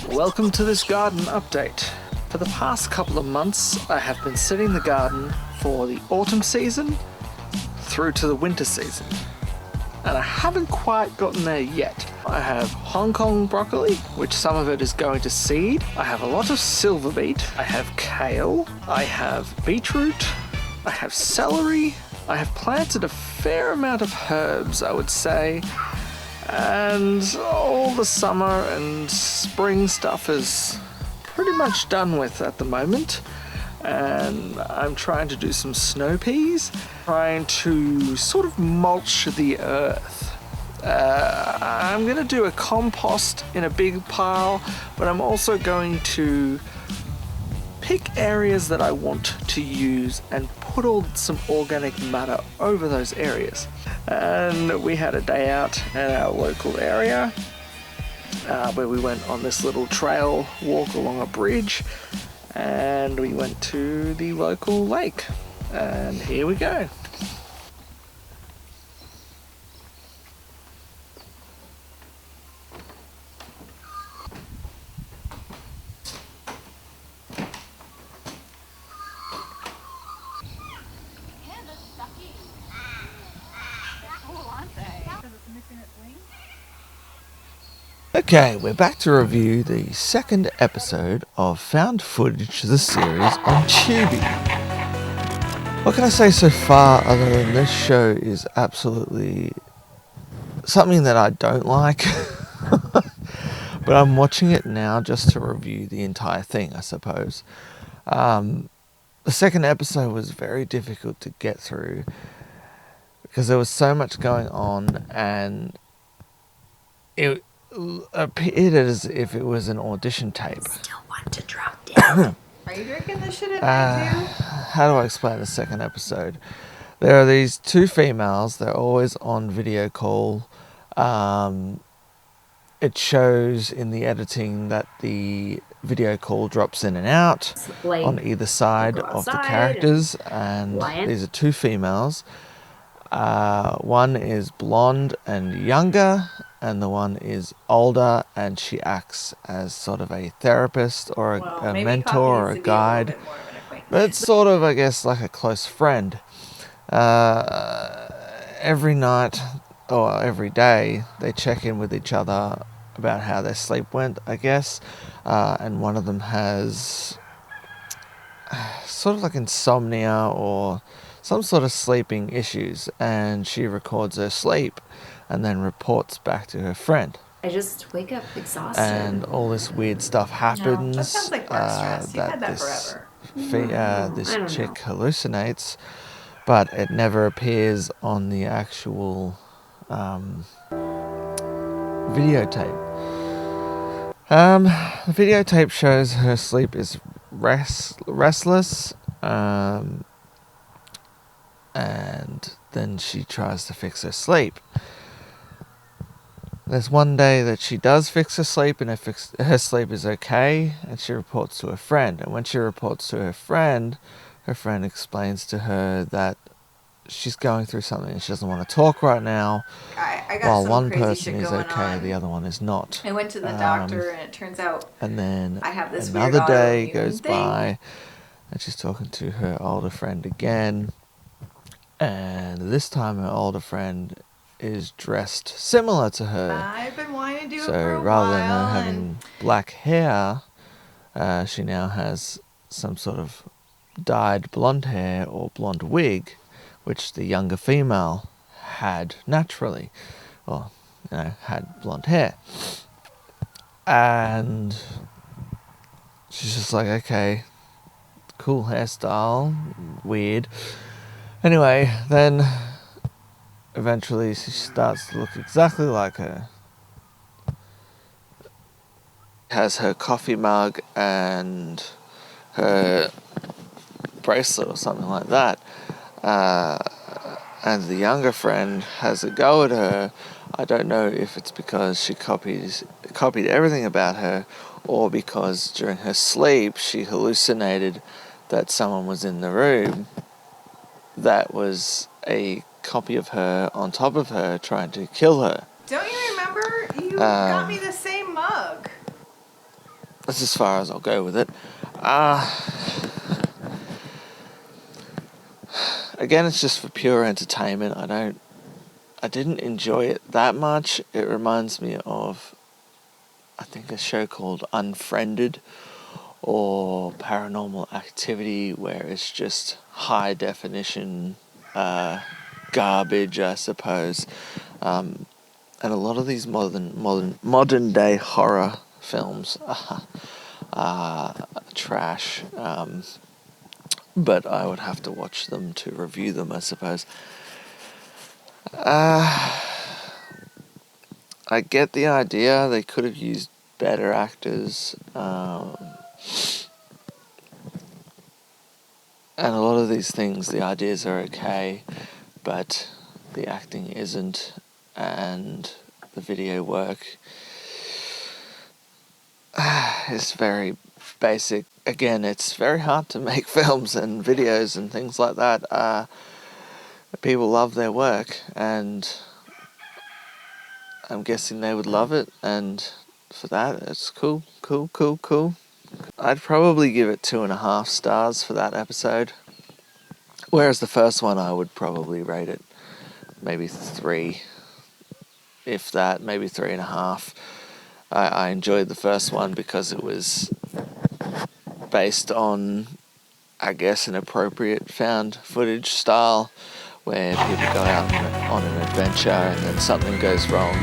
Welcome to this garden update. For the past couple of months, I have been setting the garden for the autumn season through to the winter season. And I haven't quite gotten there yet. I have Hong Kong broccoli, which some of it is going to seed. I have a lot of silver beet. I have kale. I have beetroot. I have celery. I have planted a fair amount of herbs, I would say. And all the summer and spring stuff is pretty much done with at the moment. And I'm trying to do some snow peas, trying to sort of mulch the earth. I'm going to do a compost in a big pile, but I'm also going to pick areas that I want to use and put some organic matter over those areas. And we had a day out at our local area where we went on this little trail walk along a bridge, and we went to the local lake, and here we go. Okay, we're back to review the second episode of Found Footage, the series on TUBI. What can I say so far other than this show is absolutely something that I don't like, but I'm watching it now just to review the entire thing, I suppose. The second episode was very difficult to get through because there was so much going on, and it appeared as if it was an audition tape. Still want to drop down. Are you drinking this shit at night too? How do I explain the second episode? There are these two females. They're always on video call. It shows in the editing that the video call drops in and out on either side of the characters, and these are two females. One is blonde and younger, and the one is older, and she acts as sort of a therapist or a mentor or a guide. But it's sort of, I guess, like a close friend. Every night or every day, they check in with each other about how their sleep went, I guess. And one of them has sort of like insomnia or some sort of sleeping issues, and she records her sleep and then reports back to her friend. I just wake up exhausted. And all this weird stuff happens. That sounds like work stress. You've had that forever. This chick hallucinates, but it never appears on the actual videotape. The videotape shows her sleep is restless, and then she tries to fix her sleep. There's one day that she does fix her sleep, and her sleep is okay, and she reports to her friend. And when she reports to her friend explains to her that she's going through something and she doesn't want to talk right now. I got while some one crazy person shit is going okay, on. the other one is not. I went to the doctor, and it turns out and then I have this another weird day autoimmune goes thing. by, and she's talking to her older friend again. And this time her older friend is dressed similar to her. I've been wanting to do it So for a rather than while, her having black hair, she now has some sort of dyed blonde hair or blonde wig, which the younger female had naturally, or had blonde hair. And she's just like, okay, cool hairstyle, weird. Anyway, then eventually she starts to look exactly like her. Has her coffee mug and her bracelet or something like that. And the younger friend has a go at her. I don't know if it's because she copied everything about her, or because during her sleep she hallucinated that someone was in the room that was a copy of her on top of her trying to kill her. Don't you remember? You got me the same mug. That's as far as I'll go with it. Again, it's just for pure entertainment. I didn't enjoy it that much. It reminds me of, I think, a show called Unfriended or Paranormal Activity, where it's just high definition garbage, I suppose. And a lot of these modern day horror films are trash. But I would have to watch them to review them, I suppose. I get the idea. They could have used better actors. And a lot of these things, the ideas are okay, but the acting isn't, and the video work is very basic. Again, it's very hard to make films and videos and things like that. People love their work, and I'm guessing they would love it, and for that, it's cool. I'd probably give it 2.5 stars for that episode. Whereas the first one, I would probably rate it maybe 3, if that, maybe 3.5. I enjoyed the first one because it was based on, I guess, an appropriate found footage style where people go out on an adventure and then something goes wrong